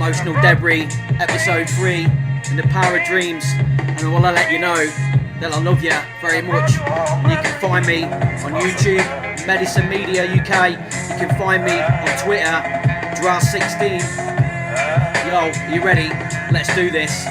Emotional Debris, episode 3, and the power of dreams. And I want to let you know that I love you very much. And you can find me on YouTube, Medicine Media UK. You can find me on Twitter, Draz16. Yo, you ready? Let's do this.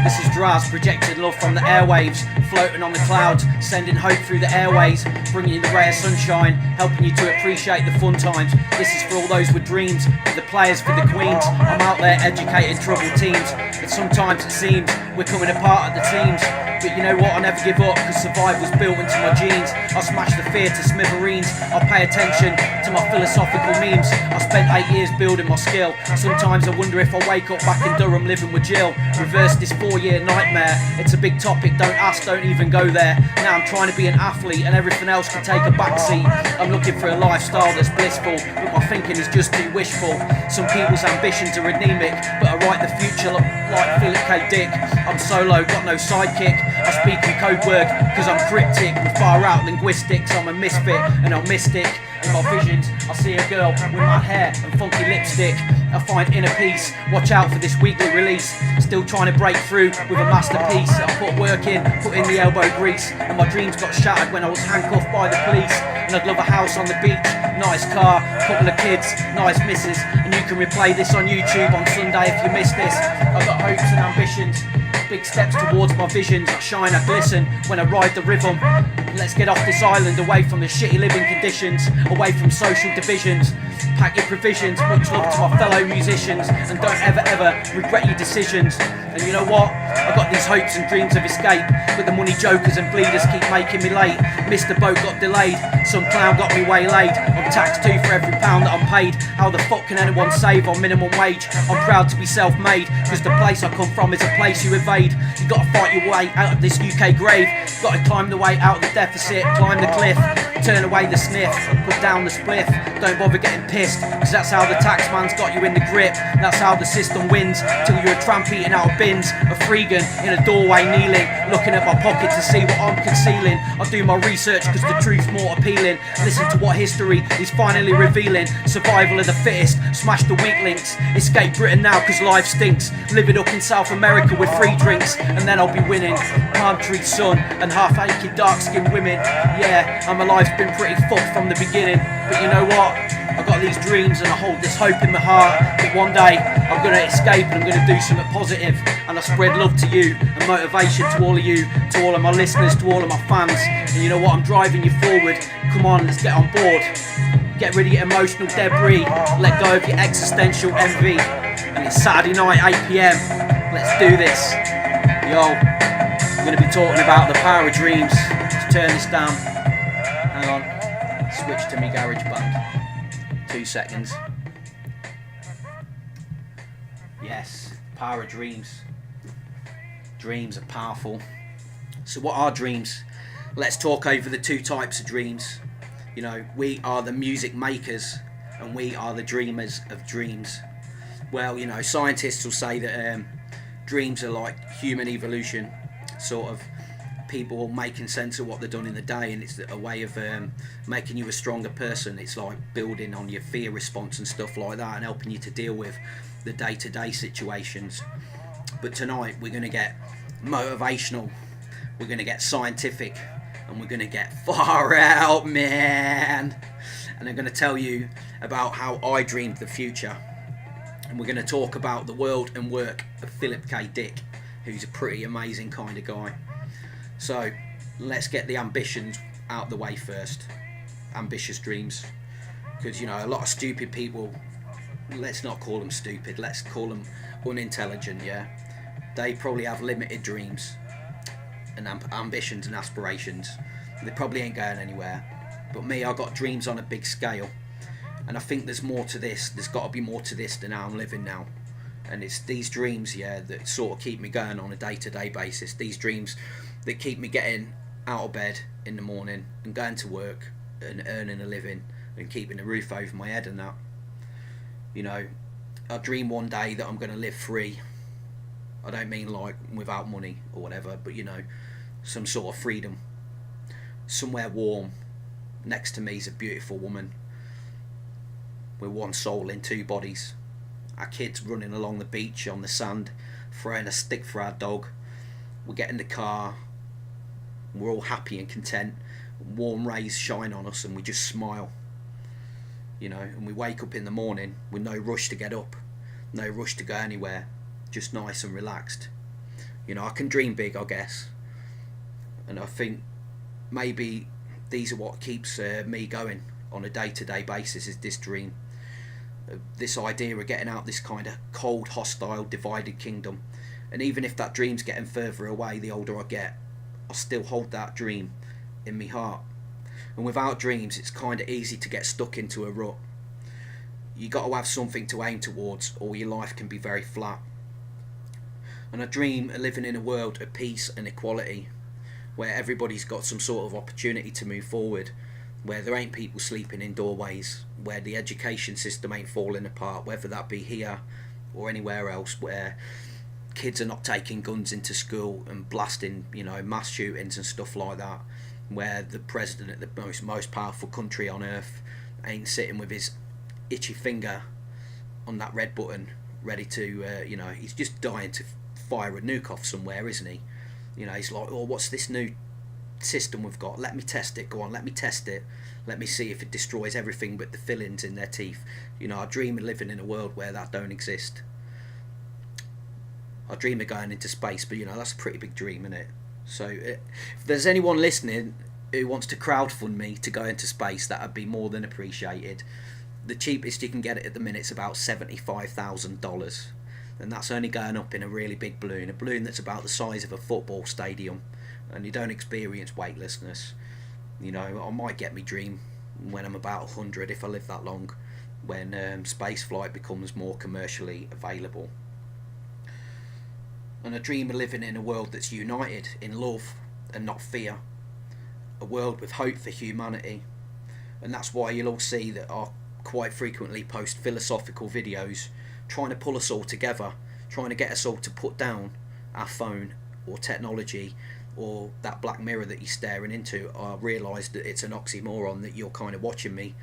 This is Draz projecting love from the airwaves, floating on the clouds, sending hope through the airways, bringing you the ray of sunshine, helping you to appreciate the fun times. This is for all those with dreams, for the players, for the queens. I'm out there educating troubled teams, and sometimes it seems we're coming apart at the teams. But you know what, I never give up, because survival's built into my genes. I smash the fear to smithereens, I pay attention to my philosophical memes. I spent 8 years building my skill. Sometimes I wonder if I wake up back in Durham living with Jill. Reverse this 4-year nightmare. It's a big topic, don't ask, don't even go there. Now I'm trying to be an athlete and everything else can take a backseat. I'm looking for a lifestyle that's blissful, but my thinking is just too wishful. Some people's ambitions are anemic, but I write the future like Phillip K Dick. I'm solo, got no sidekick. I speak in code word because I'm cryptic with far out linguistics. I'm a misfit and I'm mystic. In my visions I see a girl with mad hair and funky lipstick. I find inner peace, watch out for this weekly release. Still trying to break through with a masterpiece. I put work in, put in the elbow grease, and my dreams got shattered when I was handcuffed by the police. And I'd love a house on the beach, nice car, couple of kids, nice missus. And you can replay this on YouTube on Sunday if you missed this. I've got hopes and ambitions, big steps towards my visions. I shine, I glisten when I ride the rhythm. Let's get off this island, away from the shitty living conditions, away from social divisions. Pack your provisions, much love to my fellow musicians, and don't ever regret your decisions. And you know what? I got these hopes and dreams of escape, but the money jokers and bleeders keep making me late. Missed the boat, got delayed, some clown got me waylaid. I'm taxed too for every pound that I'm paid. How the fuck can anyone save on minimum wage? I'm proud to be self-made, cause the place I come from is a place you evade. You gotta fight your way out of this UK grave. Gotta climb the way out of the deficit, climb the cliff, turn away the sniff, put down the spliff. Don't bother getting pissed, cause that's how the taxman's got you in the grip. That's how the system wins, till you're a tramp eating out of bins. A freegan in a doorway kneeling, looking at my pocket to see what I'm concealing. I do my research cause the truth's more appealing. Listen to what history is finally revealing. Survival of the fittest, smash the weak links. Escape Britain now cause life stinks. Live it up in South America with free drinks, and then I'll be winning. Palm tree sun and half-aching dark-skinned women. Yeah, and my life's been pretty fucked from the beginning. But you know what? I've got these dreams and I hold this hope in my heart that one day I'm going to escape and I'm going to do something positive. And I spread love to you and motivation to all of you, to all of my listeners, to all of my fans. And you know what? I'm driving you forward. Come on, let's get on board. Get rid of your emotional debris. Let go of your existential envy. And it's Saturday night, 8 PM. Let's do this. Yo, I'm going to be talking about the power of dreams. Let's turn this down. Hang on. Switch to me garage band. 2 seconds. Yes, power of dreams. Dreams are powerful. So what are dreams? Let's talk over the 2 types of dreams. You know, we are the music makers and we are the dreamers of dreams. Well, you know, scientists will say that dreams are like human evolution, sort of people making sense of what they've done in the day, and it's a way of making you a stronger person. It's like building on your fear response and stuff like that, and helping you to deal with the day-to-day situations. But tonight we're going to get motivational, we're going to get scientific, and we're going to get far out, man. And I'm going to tell you about how I dreamed the future, and we're going to talk about the world and work of Phillip K Dick, who's a pretty amazing kind of guy. So let's get the ambitions out the way first. Ambitious dreams, because you know, a lot of stupid people, let's not call them stupid, let's call them unintelligent. Yeah, they probably have limited dreams and ambitions and aspirations. They probably ain't going anywhere. But me, I got dreams on a big scale, and I think there's more to this. There's got to be more to this than how I'm living now. And it's these dreams, yeah, that sort of keep me going on a day-to-day basis. These dreams that keep me getting out of bed in the morning and going to work and earning a living and keeping a roof over my head and that. You know, I dream one day that I'm going to live free. I don't mean like without money or whatever, but you know, some sort of freedom. Somewhere warm. Next to me is a beautiful woman. We're one soul in two bodies. Our kids running along the beach on the sand, throwing a stick for our dog. We get in the car, we're all happy and content. Warm rays shine on us and we just smile. You know, and we wake up in the morning with no rush to get up, no rush to go anywhere, just nice and relaxed. You know, I can dream big, I guess. And I think maybe these are what keeps me going on a day-to-day basis, is this dream. This idea of getting out this kind of cold, hostile, divided kingdom. And even if that dream's getting further away the older I get, I still hold that dream in my heart. And without dreams, it's kind of easy to get stuck into a rut. You got to have something to aim towards, or your life can be very flat. And I dream of living in a world of peace and equality, where everybody's got some sort of opportunity to move forward, where there ain't people sleeping in doorways, where the education system ain't falling apart, whether that be here or anywhere else, where kids are not taking guns into school and blasting, you know, mass shootings and stuff like that, where the president of the most powerful country on earth ain't sitting with his itchy finger on that red button ready to, you know, he's just dying to fire a nuke off somewhere, isn't he? You know, he's like, oh, what's this new system we've got? Let me test it. Go on, let me test it. Let me see if it destroys everything but the fillings in their teeth. You know, I dream of living in a world where that don't exist. I dream of going into space, but you know, that's a pretty big dream, isn't it? So if there's anyone listening who wants to crowdfund me to go into space, that would be more than appreciated. The cheapest you can get it at the minute is about $75,000, and that's only going up in a really big balloon, a balloon that's about the size of a football stadium, and you don't experience weightlessness. You know, I might get me dream when I'm about 100, if I live that long, when space flight becomes more commercially available. And I dream of living in a world that's united in love and not fear, a world with hope for humanity. And that's why you'll all see that I quite frequently post philosophical videos trying to pull us all together, trying to get us all to put down our phone or technology or that black mirror that you're staring into. I realise that it's an oxymoron that you're kind of watching me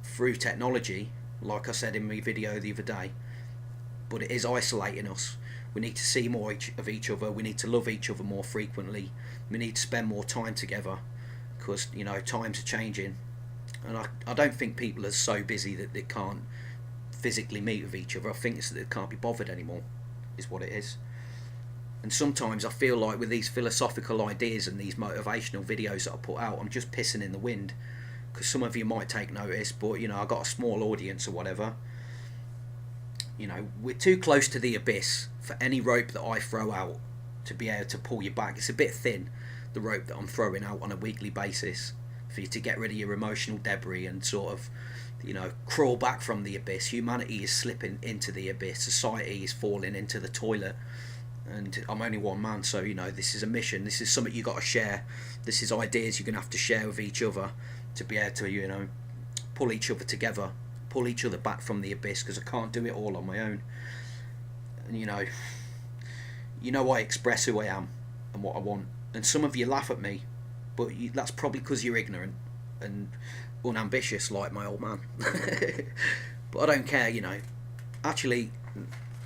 through technology, like I said in my video the other day, but it is isolating us. We need to see more of each other, we need to love each other more frequently, we need to spend more time together, because, you know, times are changing, and I don't think people are so busy that they can't physically meet with each other. I think it's that they can't be bothered anymore, is what it is. And sometimes I feel like with these philosophical ideas and these motivational videos that I put out, I'm just pissing in the wind, because some of you might take notice, but you know, I've got a small audience or whatever. You know, we're too close to the abyss for any rope that I throw out to be able to pull you back. It's a bit thin, the rope that I'm throwing out on a weekly basis, for you to get rid of your emotional debris and sort of, you know, crawl back from the abyss. Humanity is slipping into the abyss. Society is falling into the toilet. And I'm only one man, so, you know, this is a mission. This is something you got to share. This is ideas you're going to have to share with each other to be able to, you know, pull each other together, pull each other back from the abyss, because I can't do it all on my own. And you know I express who I am and what I want, and some of you laugh at me, but that's probably because you're ignorant and unambitious like my old man. But I don't care, you know. Actually,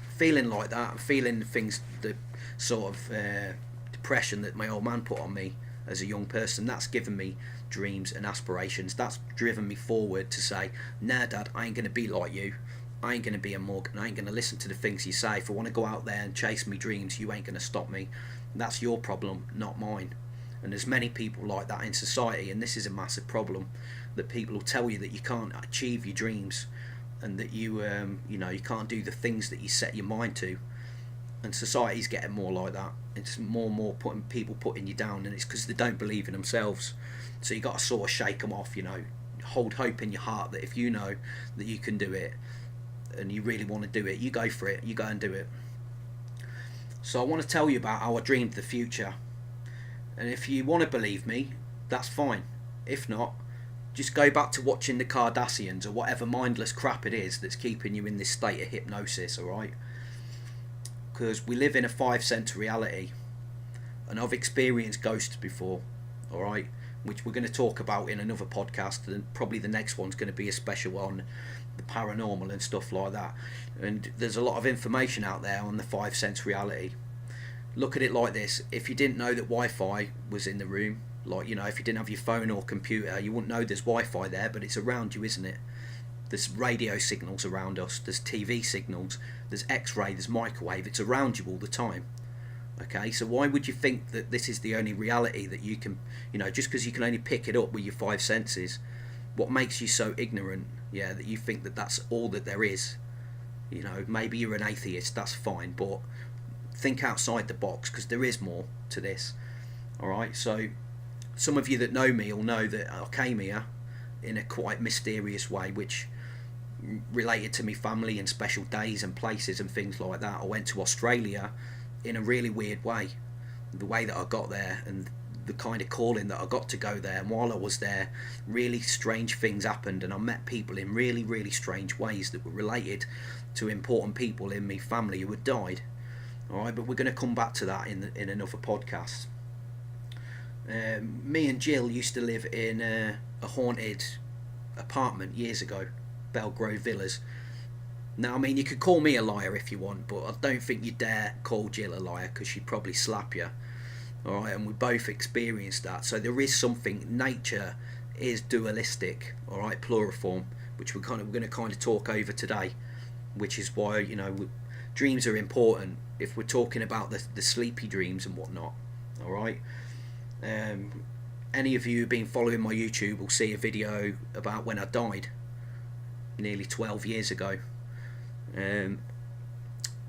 feeling like that, feeling things, the sort of depression that my old man put on me as a young person, that's given me dreams and aspirations. That's driven me forward to say, nah dad, I ain't going to be like you. I ain't going to be a mug, and I ain't going to listen to the things you say. If I want to go out there and chase me dreams, you ain't going to stop me. That's your problem, not mine. And there's many people like that in society, and this is a massive problem, that people will tell you that you can't achieve your dreams, and that you you can't do the things that you set your mind to. And society's getting more like that. It's more and more putting you down, and it's because they don't believe in themselves. So you got to sort of shake them off, you know. Hold hope in your heart that if you know that you can do it and you really want to do it, you go for it, you go and do it. So I want to tell you about how I dreamed the future, and if you want to believe me, that's fine. If not, just go back to watching the Kardashians or whatever mindless crap it is that's keeping you in this state of hypnosis, alright? Because we live in a 5 sense reality, and I've experienced ghosts before, alright, which we're going to talk about in another podcast, and probably the next one's going to be a special on the paranormal and stuff like that. And there's a lot of information out there on the 5 sense reality. Look at it like this: if you didn't know that Wi-Fi was in the room, like, you know, if you didn't have your phone or computer, you wouldn't know there's Wi-Fi there, but it's around you, isn't it? There's radio signals around us, there's TV signals, there's X-ray, there's microwave, it's around you all the time. Okay, so why would you think that this is the only reality that you can, you know, just because you can only pick it up with your 5 senses? What makes you so ignorant, yeah, that you think that that's all that there is? You know, maybe you're an atheist, that's fine, but think outside the box, because there is more to this. Alright, so some of you that know me will know that I came here in a quite mysterious way, which related to me family and special days and places and things like that. I went to Australia in a really weird way. The way that I got there and the kind of calling that I got to go there, and while I was there, really strange things happened, and I met people in really, really strange ways that were related to important people in my family who had died. Alright, but we're going to come back to that in another podcast. Me and Jill used to live in a haunted apartment years ago, Belgrove Villas. Now, I mean, you could call me a liar if you want, but I don't think you dare call Jill a liar, because she'd probably slap you. Alright, and we both experienced that. So there is something, nature is dualistic, alright, pluriform, which we're going to kind of talk over today, which is why, you know, dreams are important if we're talking about the sleepy dreams and whatnot. Alright, any of you who've been following my YouTube will see a video about when I died nearly 12 years ago.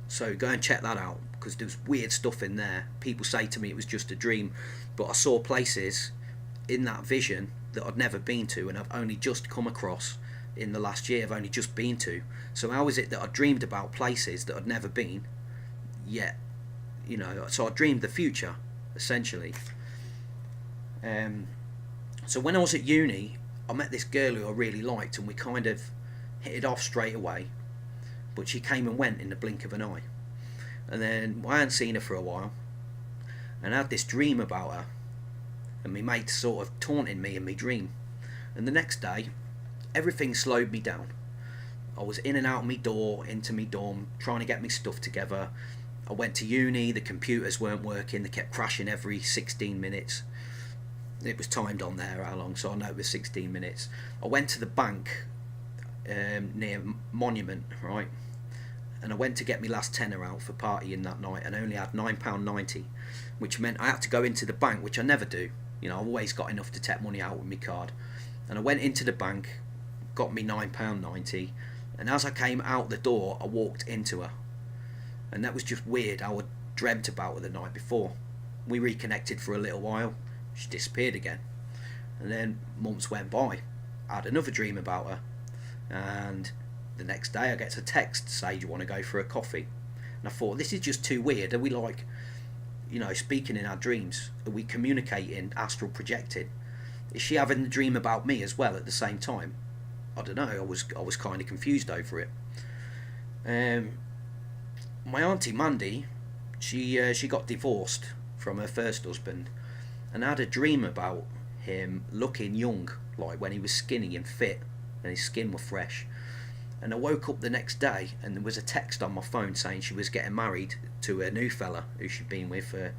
So go and check that out, because there's weird stuff in there. People say to me it was just a dream, but I saw places in that vision that I'd never been to, and I've only just come across in the last year. I've only just been to. So how is it that I dreamed about places that I'd never been yet? You know, so I dreamed the future, essentially. So when I was at uni, I met this girl who I really liked, and we kind of hit it off straight away. But she came and went in the blink of an eye. And then I hadn't seen her for a while, and I had this dream about her, and my mate sort of taunting me in my dream. And the next day, everything slowed me down. I was in and out my door, into my dorm, trying to get my stuff together. I went to uni, the computers weren't working, they kept crashing every 16 minutes. It was timed on there how long, so I know it was 16 minutes. I went to the bank near Monument, right? And I went to get my last tenner out for partying that night, and only had £9.90, which meant I had to go into the bank, which I never do. You know, I've always got enough to take money out with my card. And I went into the bank, got me £9.90, and as I came out the door, I walked into her. And that was just weird how I dreamt about her the night before. We reconnected for a little while, she disappeared again. And then months went by, I had another dream about her, and the next day I get a text to say, do you want to go for a coffee? And I thought, this is just too weird. Are we, like, you know, speaking in our dreams? Are we communicating, astral projecting? Is she having the dream about me as well at the same time? I don't know, I was kind of confused over it. My auntie Mandy, she got divorced from her first husband, and I had a dream about him looking young, like when he was skinny and fit and his skin was fresh. And I woke up the next day and there was a text on my phone saying she was getting married to a new fella who she'd been with for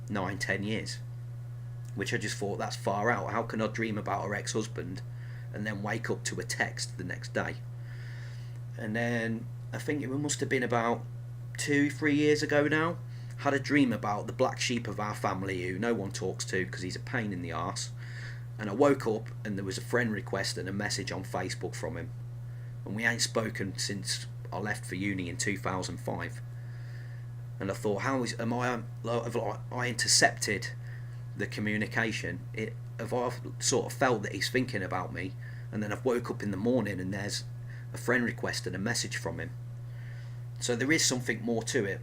9-10 years, which I just thought, that's far out. How can I dream about her ex-husband and then wake up to a text the next day? And then I think it must have been about 2-3 years ago now, had a dream about the black sheep of our family who no one talks to because he's a pain in the arse. And I woke up and there was a friend request and a message on Facebook from him, and we ain't spoken since I left for uni in 2005. And I thought, have I intercepted the communication? Have I sort of felt that he's thinking about me, and then I've woke up in the morning and there's a friend request and a message from him. So there is something more to it.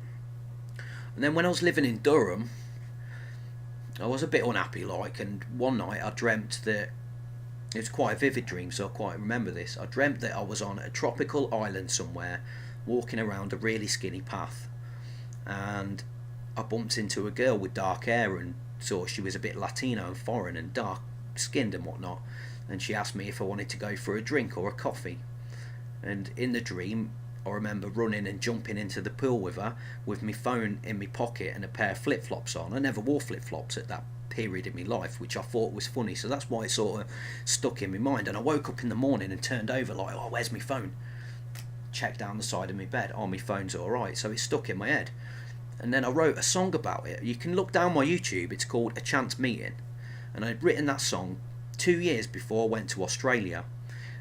And then when I was living in Durham, I was a bit unhappy, like, and one night I dreamt that, it was quite a vivid dream, so I quite remember this. I dreamt that I was on a tropical island somewhere, walking around a really skinny path, and I bumped into a girl with dark hair, and saw she was a bit Latino and foreign and dark skinned and whatnot, and she asked me if I wanted to go for a drink or a coffee. And in the dream, I remember running and jumping into the pool with her, with my phone in my pocket and a pair of flip-flops on. I never wore flip-flops at that period in my life, which I thought was funny, so that's why it sort of stuck in my mind. And I woke up in the morning and turned over like, oh, where's my phone? Checked down the side of my bed, oh, my phone's alright, so it stuck in my head. And then I wrote a song about it. You can look down my YouTube, it's called A Chance Meeting. And I'd written that song 2 years before I went to Australia.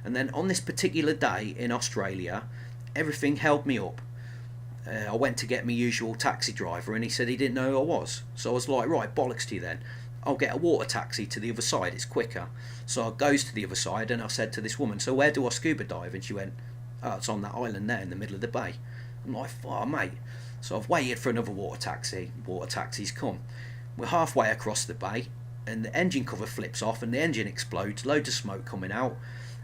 And then on this particular day in Australia, everything held me up. I went to get my usual taxi driver and he said he didn't know who I was. So I was like, right, bollocks to you then. I'll get a water taxi to the other side, it's quicker. So I goes to the other side and I said to this woman, so where do I scuba dive? And she went, oh, it's on that island there in the middle of the bay. I'm like, oh mate. So I've waited for another water taxi. Water taxi's come. We're halfway across the bay and the engine cover flips off and the engine explodes, loads of smoke coming out.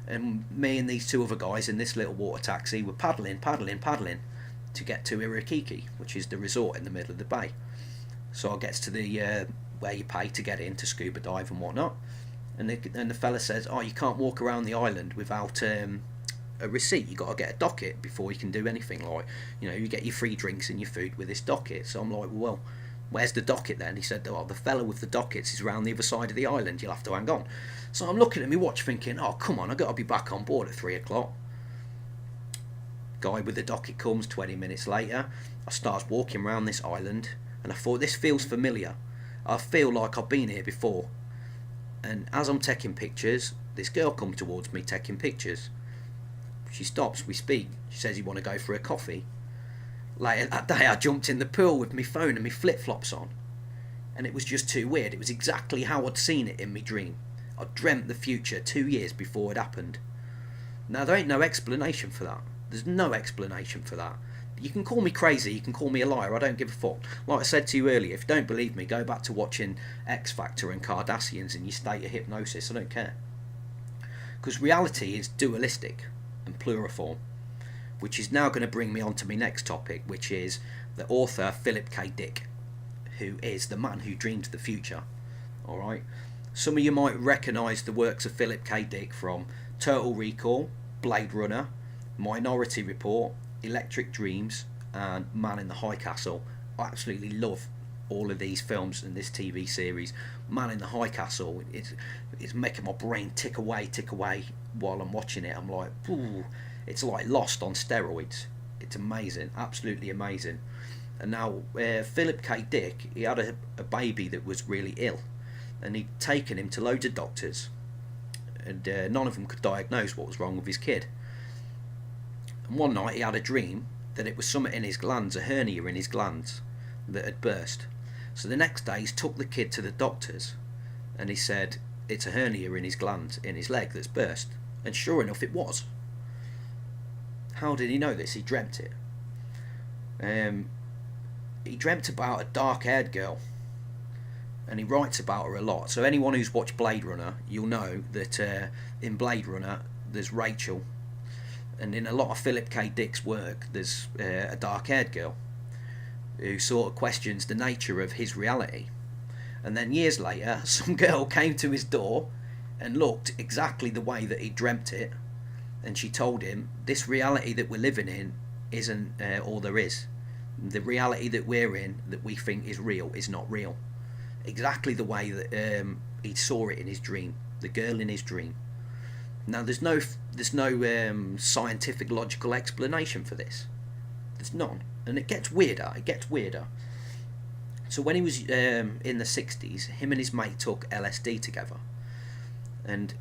And me and these two other guys in this little water taxi were paddling to get to Irikiki, which is the resort in the middle of the bay. So I gets to the where you pay to get in to scuba dive and whatnot, and the fella says, oh, you can't walk around the island without a receipt. You got to get a docket before you can do anything. Like, you know, you get your free drinks and your food with this docket. So I'm like, well, where's the docket then? He said, oh, the fella with the dockets is around the other side of the island, you'll have to hang on. So I'm looking at my watch thinking, oh, come on, I've got to be back on board at 3 o'clock. Guy with the docket comes 20 minutes later. I starts walking around this island and I thought, this feels familiar. I feel like I've been here before. And as I'm taking pictures, this girl comes towards me taking pictures. She stops, we speak. She says, you want to go for a coffee? Later that day I jumped in the pool with my phone and my flip-flops on. And it was just too weird. It was exactly how I'd seen it in my dream. I dreamt the future 2 years before it happened. Now there ain't no explanation for that. There's no explanation for that. You can call me crazy, you can call me a liar, I don't give a fuck. Like I said to you earlier, if you don't believe me, go back to watching X Factor and Kardashians in your state of hypnosis, I don't care. Because reality is dualistic and pluriform, which is now going to bring me on to my next topic, which is the author Phillip K Dick, who is the man who dreams the future. Alright? Some of you might recognise the works of Phillip K Dick from Total Recall, Blade Runner, Minority Report, Electric Dreams and Man in the High Castle. I absolutely love all of these films and this TV series. Man in the High Castle, it's making my brain tick away while I'm watching it. I'm like, ooh, it's like Lost on steroids. It's amazing, absolutely amazing. And now Phillip K Dick, he had a baby that was really ill and he'd taken him to loads of doctors and none of them could diagnose what was wrong with his kid. And one night he had a dream that it was something in his glands, a hernia in his glands that had burst. So the next day he's took the kid to the doctors and he said it's a hernia in his gland in his leg that's burst, and sure enough it was. How did he know this? He dreamt it. He dreamt about a dark haired girl and he writes about her a lot. So anyone who's watched Blade Runner, you'll know that in Blade Runner there's Rachel, and in a lot of Phillip K Dick's work there's a dark haired girl who sort of questions the nature of his reality. And then years later some girl came to his door and looked exactly the way that he dreamt it, and she told him this reality that we're living in isn't all there is. The reality that we're in, that we think is real, is not real. Exactly the way that he saw it in his dream, the girl in his dream. Now there's no scientific logical explanation for this. There's none, and it gets weirder. So when he was in the 60s, him and his mate took LSD together, and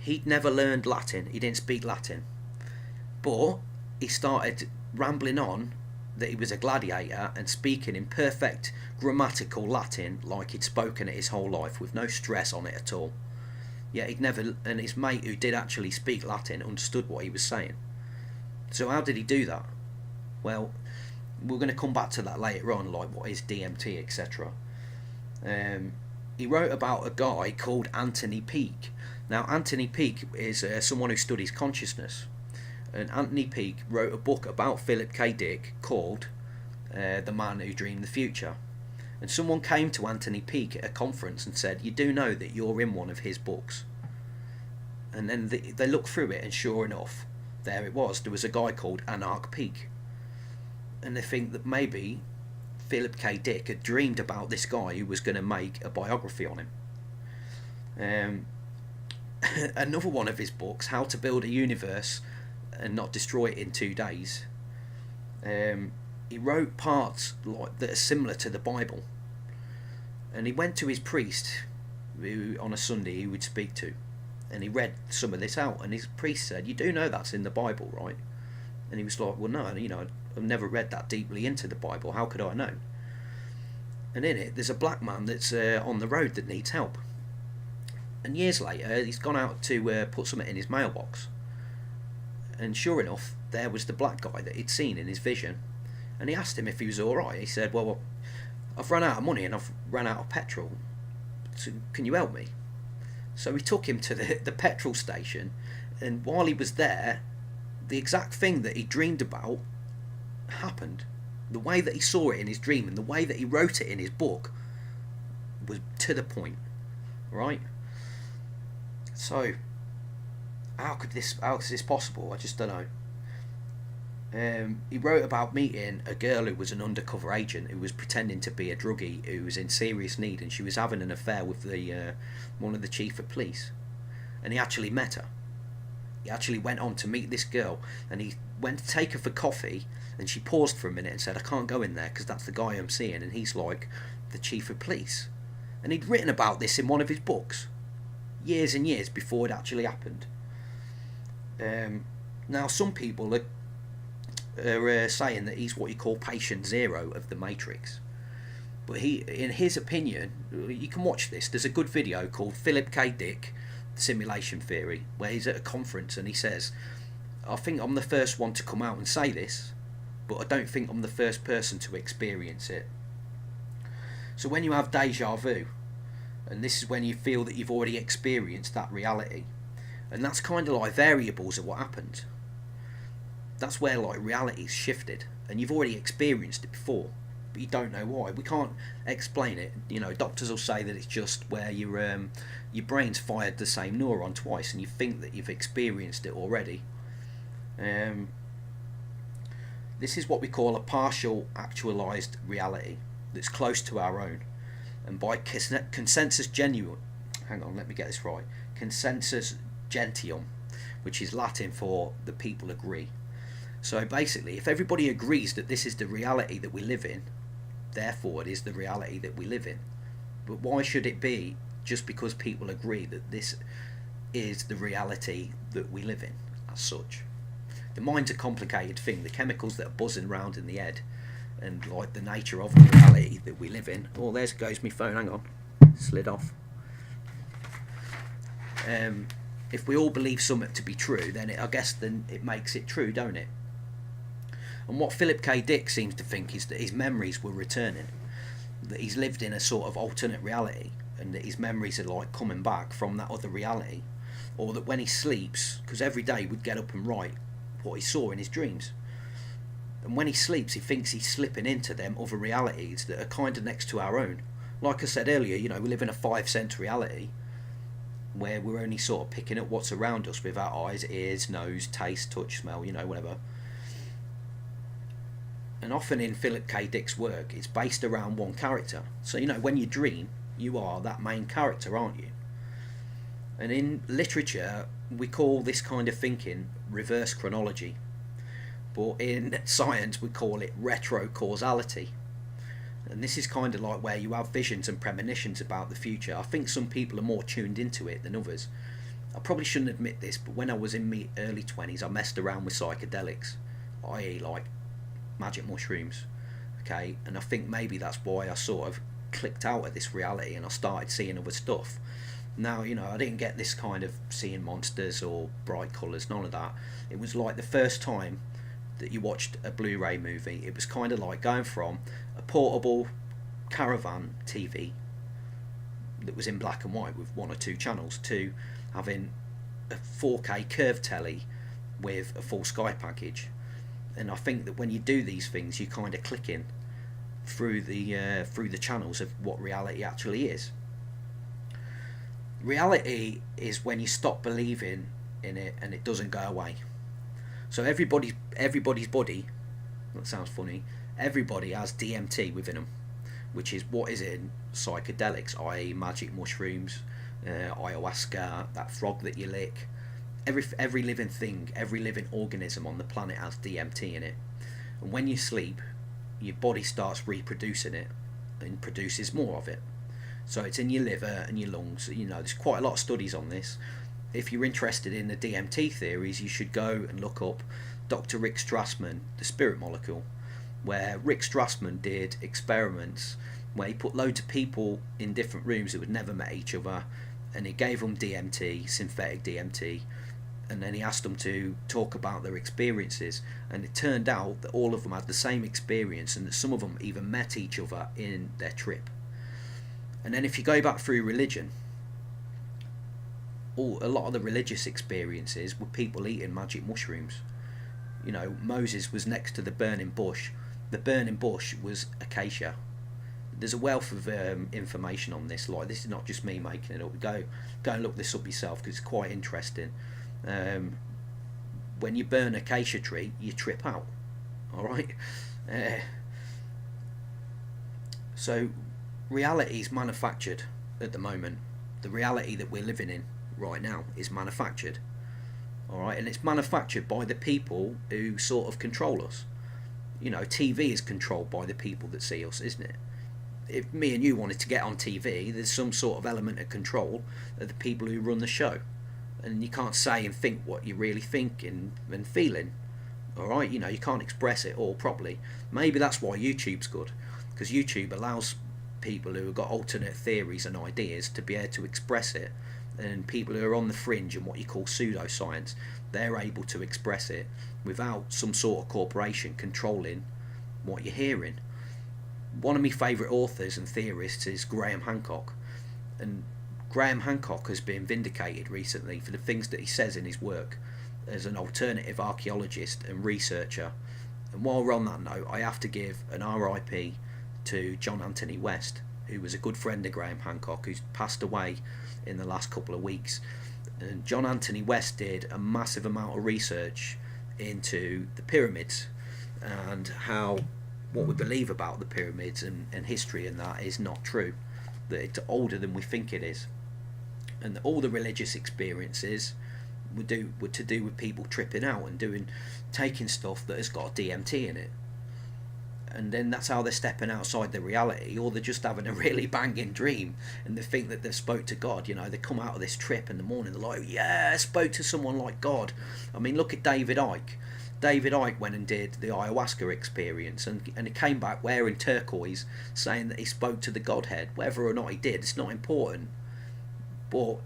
he'd never learned Latin. He didn't speak Latin, but he started rambling on that he was a gladiator and speaking in perfect grammatical Latin like he'd spoken it his whole life with no stress on it at all. Yet he'd never, and his mate who did actually speak Latin understood what he was saying. So how did he do that? Well, we're going to come back to that later on, like what is DMT, etc. He wrote about a guy called Anthony Peake. Now Anthony Peake is someone who studies consciousness, and Anthony Peake wrote a book about Phillip K Dick called The Man Who Dreamed the Future. And someone came to Anthony Peake at a conference and said, you do know that you're in one of his books? And then they looked through it, and sure enough there it was. There was a guy called Anarch Peak, and they think that maybe Phillip K Dick had dreamed about this guy who was going to make a biography on him. Another one of his books, How to Build a Universe and Not Destroy It in 2 Days, he wrote parts like that are similar to the Bible, and he went to his priest who on a Sunday he would speak to, and he read some of this out, and his priest said, "You do know that's in the Bible, right?" And he was like, "Well, no, I've never read that deeply into the Bible, how could I know?" And in it there's a black man that's on the road that needs help, and years later he's gone out to put something in his mailbox, and sure enough there was the black guy that he'd seen in his vision, and he asked him if he was alright. He said, "Well, I've run out of money and I've run out of petrol, so can you help me?" So he took him to the petrol station, and while he was there, the exact thing that he dreamed about happened. The way that he saw it in his dream and the way that he wrote it in his book was to the point, right? So how is this possible? I just don't know. He wrote about meeting a girl who was an undercover agent who was pretending to be a druggie who was in serious need, and she was having an affair with the one of the chief of police, and he actually met her. He actually went on to meet this girl, and he went to take her for coffee, and she paused for a minute and said, "I can't go in there because that's the guy I'm seeing," and he's like the chief of police. And he'd written about this in one of his books years and years before it actually happened. Now some people are saying that he's what you call patient zero of the Matrix, but he, in his opinion, you can watch this, there's a good video called Phillip K Dick Simulation Theory, where he's at a conference and he says, "I think I'm the first one to come out and say this, but I don't think I'm the first person to experience it." So when you have deja vu, and this is when you feel that you've already experienced that reality, and that's kind of like variables of what happened. That's where like reality's shifted, and you've already experienced it before, but you don't know why. We can't explain it. Doctors will say that it's just where your brain's fired the same neuron twice, and you think that you've experienced it already. This is what we call a partial actualized reality that's close to our own, and by consensus gentium, consensus gentium, which is Latin for the people agree. So basically, if everybody agrees that this is the reality that we live in, therefore it is the reality that we live in. But why should it be just because people agree that this is the reality that we live in as such? The mind's a complicated thing. The chemicals that are buzzing around in the head, and like the nature of the reality that we live in. Oh, there goes my phone, hang on, slid off. If we all believe something to be true, then I guess it makes it true, don't it? And what Phillip K Dick seems to think is that his memories were returning, that he's lived in a sort of alternate reality, and that his memories are like coming back from that other reality, or that when he sleeps, because every day he would get up and write what he saw in his dreams, and when he sleeps he thinks he's slipping into them other realities that are kind of next to our own. Like I said earlier, we live in a 5 sense reality where we're only sort of picking up what's around us with our eyes, ears, nose, taste, touch, smell, whatever. And often in Phillip K Dick's work, it's based around one character. So, when you dream, you are that main character, aren't you? And in literature, we call this kind of thinking reverse chronology. But in science, we call it retrocausality. And this is kind of like where you have visions and premonitions about the future. I think some people are more tuned into it than others. I probably shouldn't admit this, but when I was in my early 20s, I messed around with psychedelics, i.e. like magic mushrooms, okay, and I think maybe that's why I sort of clicked out of this reality and I started seeing other stuff. Now, I didn't get this kind of seeing monsters or bright colours, none of that. It was like the first time that you watched a Blu-ray movie, it was kind of like going from a portable caravan TV that was in black and white with 1 or 2 channels to having a 4K curved telly with a full Sky package. And I think that when you do these things, you kind of click in through the channels of what reality actually is. Reality is when you stop believing in it and it doesn't go away. So everybody's body, that sounds funny, everybody has DMT within them, which is what is in psychedelics, i.e. magic mushrooms, ayahuasca, that frog that you lick. Every living thing, every living organism on the planet has DMT in it. And when you sleep, your body starts reproducing it and produces more of it. So it's in your liver and your lungs. You know, there's quite a lot of studies on this. If you're interested in the DMT theories, you should go and look up Dr. Rick Strassman, the spirit molecule, where Rick Strassman did experiments where he put loads of people in different rooms that had never met each other, and he gave them DMT, synthetic DMT, and then he asked them to talk about their experiences, and it turned out that all of them had the same experience, and that some of them even met each other in their trip. And then if you go back through religion, a lot of the religious experiences were people eating magic mushrooms. You know, Moses was next to the burning bush. The burning bush was acacia. There's a wealth of information on this. Like, this is not just me making it up. Go and look this up yourself, because it's quite interesting. When you burn an acacia tree, you trip out. Alright? So reality is manufactured at the moment. The reality that we're living in right now is manufactured. Alright? And it's manufactured by the people who sort of control us. You know, TV is controlled by the people that see us, isn't it? If me and you wanted to get on TV, there's some sort of element of control of the people who run the show. And you can't say and think what you're really thinking and feeling. Alright, you know, you can't express it all properly. Maybe that's why YouTube's good, because YouTube allows people who have got alternate theories and ideas to be able to express it, and people who are on the fringe and what you call pseudoscience, they're able to express it without some sort of corporation controlling what you're hearing. One of my favourite authors and theorists is Graham Hancock, and Graham Hancock has been vindicated recently for the things that he says in his work as an alternative archaeologist and researcher. And while we're on that note, I have to give an RIP to John Anthony West, who was a good friend of Graham Hancock, who's passed away in the last couple of weeks. And John Anthony West did a massive amount of research into the pyramids and how what we believe about the pyramids and history and that is not true, that it's older than we think it is, and that all the religious experiences were to do with people tripping out and taking stuff that has got DMT in it. And then that's how they're stepping outside the reality, or they're just having a really banging dream and they think that they've spoke to God. You know, they come out of this trip in the morning, they're like, yeah, I spoke to someone like God. I mean, look at David Icke. David Icke went and did the ayahuasca experience, and he came back wearing turquoise, saying that he spoke to the Godhead. Whether or not he did, it's not important, but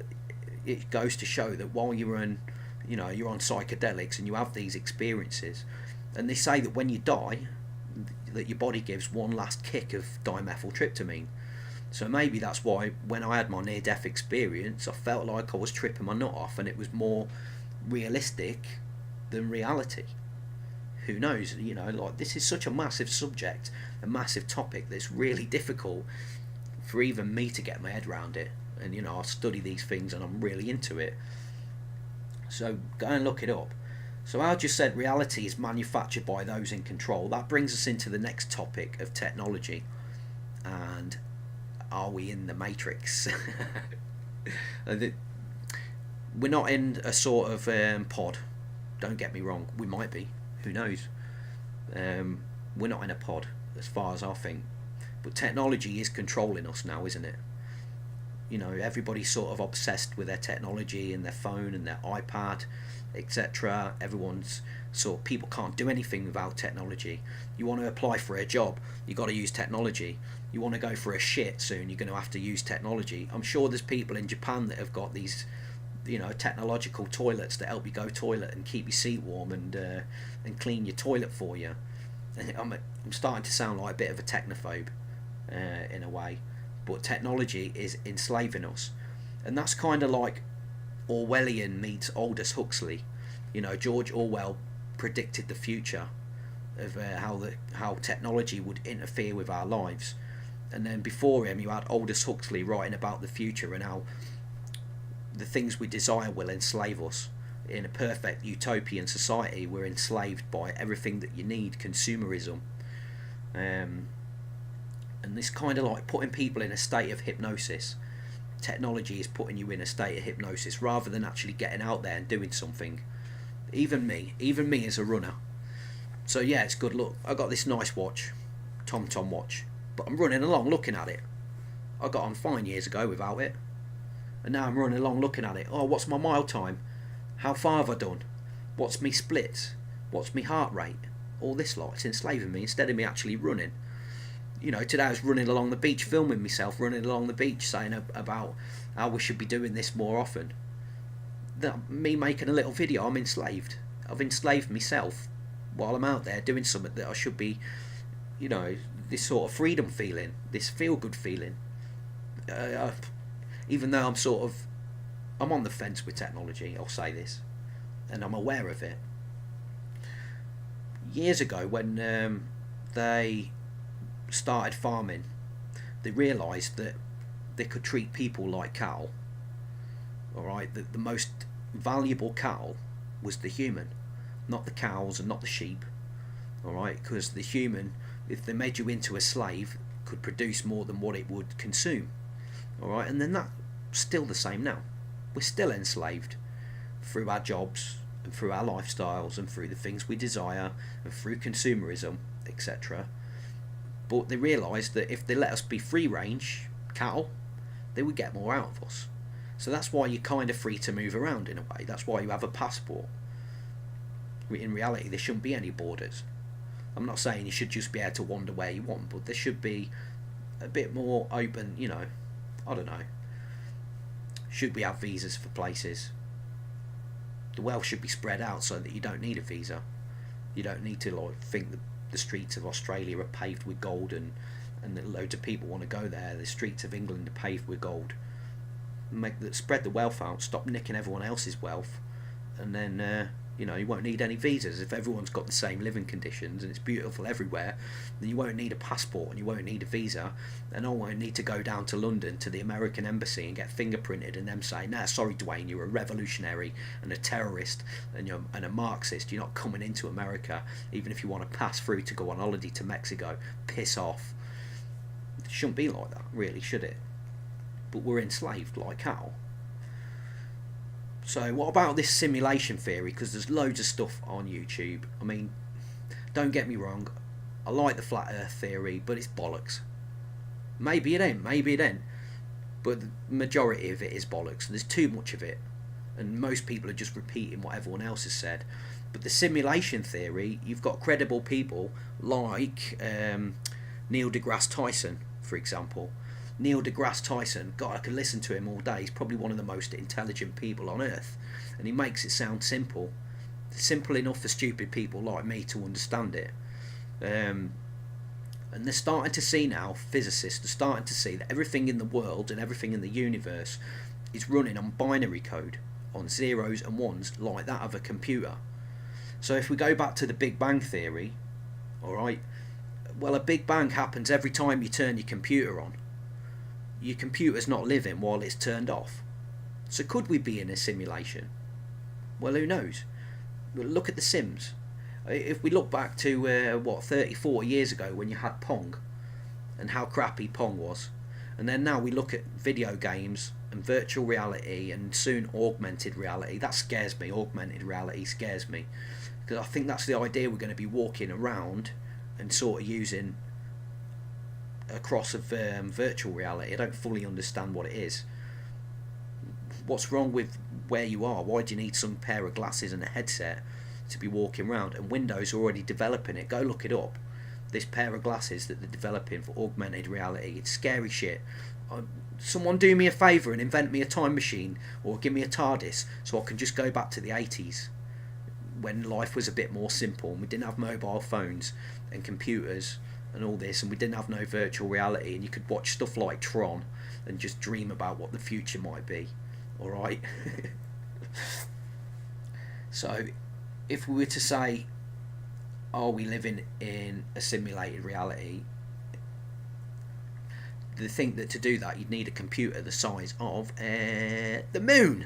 it goes to show that while you're on psychedelics and you have these experiences, and they say that when you die, that your body gives one last kick of dimethyltryptamine. So maybe that's why when I had my near-death experience, I felt like I was tripping my nut off, and it was more realistic than reality. Who knows? You know, like, this is such a massive subject, a massive topic, that's really difficult for even me to get my head around it. And you know, I study these things and I'm really into it, so go and look it up. So I just said reality is manufactured by those in control. That brings us into the next topic of technology, and are we in the Matrix? We're not in a sort of pod, don't get me wrong, we might be, who knows. We're not in a pod as far as I think, but technology is controlling us now, isn't it? You know, everybody's sort of obsessed with their technology and their phone and their iPad, etc. Everyone's people can't do anything without technology. You want to apply for a job, you got to use technology. You want to go for a shit soon, you're going to have to use technology. I'm sure there's people in Japan that have got these, you know, technological toilets that help you go toilet and keep your seat warm and clean your toilet for you. I'm starting to sound like a bit of a technophobe in a way, but technology is enslaving us, and that's kind of like Orwellian meets Aldous Huxley. You know, George Orwell predicted the future of how technology would interfere with our lives, and then before him you had Aldous Huxley writing about the future and how the things we desire will enslave us. in a perfect utopian society, we're enslaved by everything that you need, consumerism. And this kind of like putting people in a state of hypnosis. Technology is putting you in a state of hypnosis rather than actually getting out there and doing something. Even me as a runner. So yeah, it's good. Look, I got this nice watch, TomTom watch, but I'm running along looking at it. I got on fine years ago without it, and now I'm running along looking at it. Oh, what's my mile time? How far have I done? What's me splits? What's me heart rate? All this lot, it's enslaving me instead of me actually running. You know, today I was running along the beach, filming myself running along the beach, saying about how we should be doing this more often. That me making a little video, I'm enslaved. I've enslaved myself while I'm out there doing something that I should be, you know, this sort of freedom feeling, this feel-good feeling. Even though I'm on the fence with technology, I'll say this, and I'm aware of it. Years ago, when they started farming, they realised that they could treat people like cattle. Alright, the most valuable cattle was the human, not the cows and not the sheep. Alright, because the human, if they made you into a slave, could produce more than what it would consume. Alright, and then that's still the same now. We're still enslaved through our jobs and through our lifestyles and through the things we desire and through consumerism, etc. But they realised that if they let us be free range cattle, they would get more out of us. So that's why you're kind of free to move around in a way. That's why you have a passport. In reality, there shouldn't be any borders. I'm not saying you should just be able to wander where you want, but there should be a bit more open, you know, I don't know. Should we have visas for places? The wealth should be spread out so that you don't need a visa. You don't need to like think that the streets of Australia are paved with gold and that loads of people want to go there. The streets of England are paved with gold. Spread the wealth out, stop nicking everyone else's wealth, and then you know, you won't need any visas. If everyone's got the same living conditions and it's beautiful everywhere, then you won't need a passport and you won't need a visa, and I won't need to go down to London to the American embassy and get fingerprinted and them say, nah, sorry Dwayne, you're a revolutionary and a terrorist and you're a Marxist, you're not coming into America even if you want to pass through to go on holiday to Mexico. Piss off. It shouldn't be like that, really, should it? But we're enslaved like cattle. So what about this simulation theory? Because there's loads of stuff on YouTube. I mean, don't get me wrong, I like the flat earth theory, but it's bollocks. Maybe it ain't, but the majority of it is bollocks. There's too much of it, and most people are just repeating what everyone else has said. But the simulation theory, you've got credible people like Neil deGrasse Tyson, for example. Neil deGrasse Tyson, God, I could listen to him all day. He's probably one of the most intelligent people on earth, and he makes it sound simple enough for stupid people like me to understand it. And they're starting to see now, physicists are starting to see that everything in the world and everything in the universe is running on binary code, on zeros and ones, like that of a computer. So if we go back to the Big Bang Theory, alright, well, a Big Bang happens every time you turn your computer on. Your computer's not living while it's turned off. So could we be in a simulation? Well, who knows? Look at The Sims. If we look back to 30, 40 years ago when you had Pong and how crappy Pong was, and then now we look at video games and virtual reality and soon augmented reality. That scares me. Augmented reality scares me, because I think that's the idea. We're going to be walking around and sort of using across of virtual reality. I don't fully understand what it is. What's wrong with where you are? Why do you need some pair of glasses and a headset to be walking around? And Windows are already developing it. Go look it up. This pair of glasses that they're developing for augmented reality. It's scary shit. Someone do me a favour and invent me a time machine, or give me a TARDIS so I can just go back to the 80s when life was a bit more simple and we didn't have mobile phones and computers and all this, and we didn't have no virtual reality, and you could watch stuff like Tron and just dream about what the future might be. Alright? So if we were to say, are we living in a simulated reality, they think that to do that you'd need a computer the size of the moon.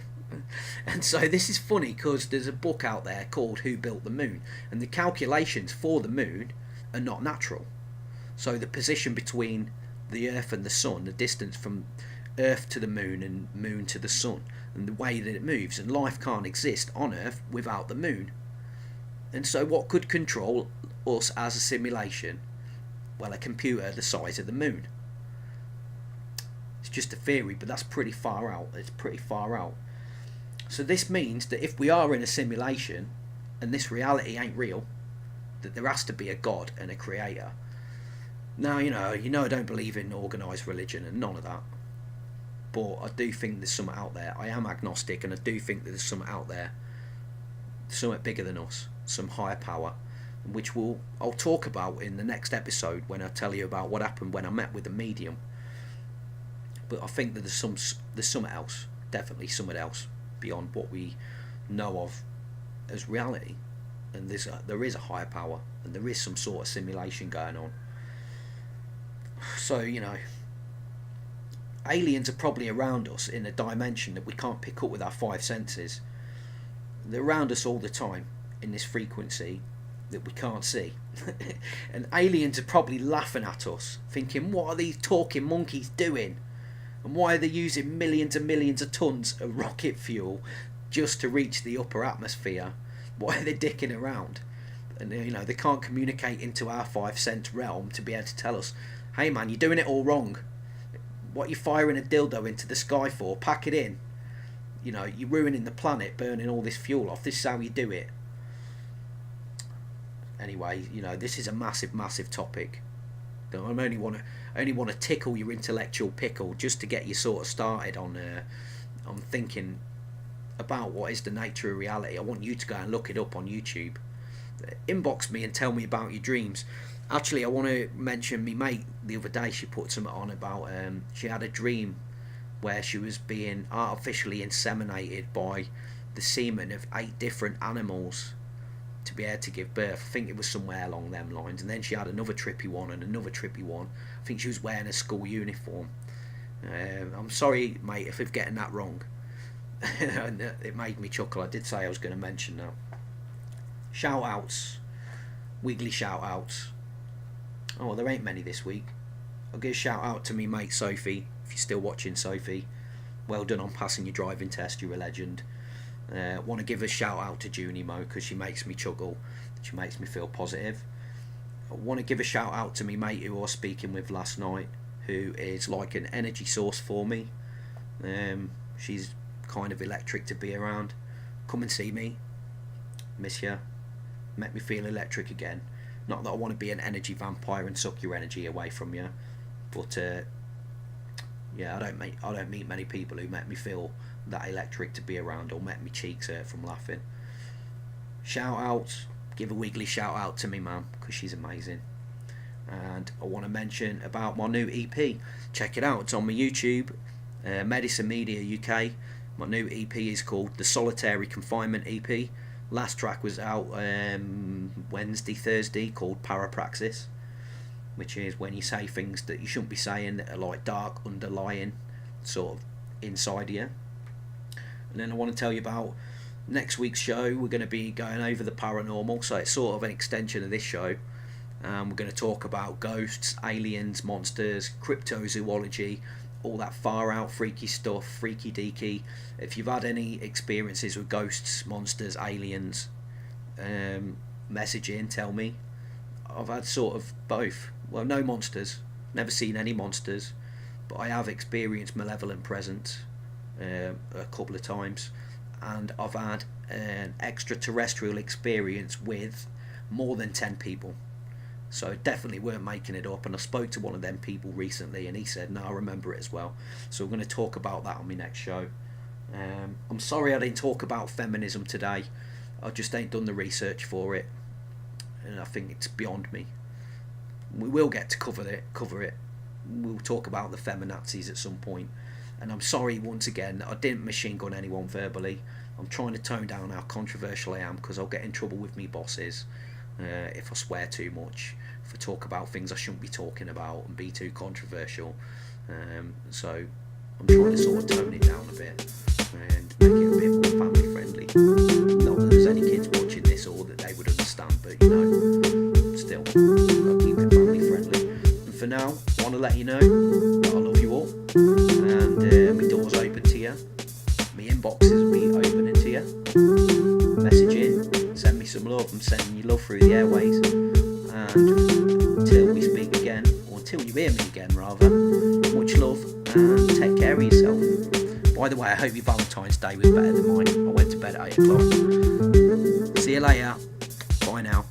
And so this is funny because there's a book out there called Who Built the Moon, and the calculations for the moon are not natural. So the position between the Earth and the Sun, the distance from Earth to the moon and moon to the sun, and the way that it moves, and life can't exist on Earth without the moon. And so what could control us as a simulation? Well, a computer the size of the moon. It's just a theory, but that's pretty far out. It's pretty far out. So this means that if we are in a simulation and this reality ain't real, that there has to be a God and a creator. Now, you know I don't believe in organised religion and none of that. But I do think there's something out there. I am agnostic, and I do think that there's something out there, something bigger than us, some higher power, which I'll talk about in the next episode when I tell you about what happened when I met with the medium. But I think that there's something else, definitely something else beyond what we know of as reality, and there is a higher power, and there is some sort of simulation going on. So aliens are probably around us in a dimension that we can't pick up with our five senses. They're around us all the time in this frequency that we can't see. And aliens are probably laughing at us, thinking, what are these talking monkeys doing? And why are they using millions and millions of tons of rocket fuel just to reach the upper atmosphere? Why are they dicking around? And they can't communicate into our five sense realm to be able to tell us, hey man, you're doing it all wrong. What are you firing a dildo into the sky for? Pack it in. You're ruining the planet, burning all this fuel off. This is how you do it. Anyway, this is a massive, massive topic. I only want to tickle your intellectual pickle just to get you sort of started on thinking about what is the nature of reality. I want you to go and look it up on YouTube. Inbox me and tell me about your dreams. Actually, I want to mention me mate the other day. She put something on about she had a dream where she was being artificially inseminated by the semen of 8 different animals to be able to give birth. I think it was somewhere along them lines. And then she had another trippy one and another trippy one. I think she was wearing a school uniform. I'm sorry, mate, if I'm getting that wrong. It made me chuckle. I did say I was going to mention that. Shout outs, wiggly shout outs. Oh, there ain't many this week. I'll give a shout out to me mate Sophie. If you're still watching, Sophie, well done on passing your driving test. You're a legend. Want to give a shout out to Junie Mo because she makes me chuckle. She makes me feel positive. I want to give a shout out to me mate who I was speaking with last night, who is like an energy source for me. She's kind of electric to be around. Come and see me. Miss ya. Make me feel electric again. Not that I want to be an energy vampire and suck your energy away from you, but I don't meet many people who make me feel that electric to be around or make me cheeks hurt from laughing. Shout out, give a wiggly shout out to me mum because she's amazing. And I want to mention about my new EP. Check it out, it's on my YouTube, Medicine Media UK. My new EP is called the Solitary Confinement EP. Last track was out Thursday, called Parapraxis, which is when you say things that you shouldn't be saying that are like dark underlying sort of inside you. And then I want to tell you about next week's show. We're going to be going over the paranormal, so it's sort of an extension of this show. We're going to talk about ghosts, aliens, monsters, cryptozoology, all that far out freaky stuff, freaky deaky. If you've had any experiences with ghosts, monsters, aliens, message in, tell me. I've had sort of both. Well, no monsters, never seen any monsters, but I have experienced malevolent presence a couple of times, and I've had an extraterrestrial experience with more than 10 people. So definitely weren't making it up, and I spoke to one of them people recently and he said, no, I remember it as well. So we're going to talk about that on my next show. I'm sorry I didn't talk about feminism today. I just ain't done the research for it, and I think it's beyond me. We will get to cover it. We'll talk about the feminazis at some point. And I'm sorry once again that I didn't machine gun anyone verbally. I'm trying to tone down how controversial I am because I'll get in trouble with me bosses if I swear too much, if I talk about things I shouldn't be talking about and be too controversial. So I'm trying to sort of tone it down a bit and make it a bit for now, I want to let you know that I love you all, and my door's open to you. My inboxes will be opening to you. Message in, send me some love. I'm sending you love through the airways. And until we speak again, or until you hear me again rather, much love and take care of yourself. By the way, I hope your Valentine's Day was better than mine. I went to bed at 8 o'clock. See you later. Bye now.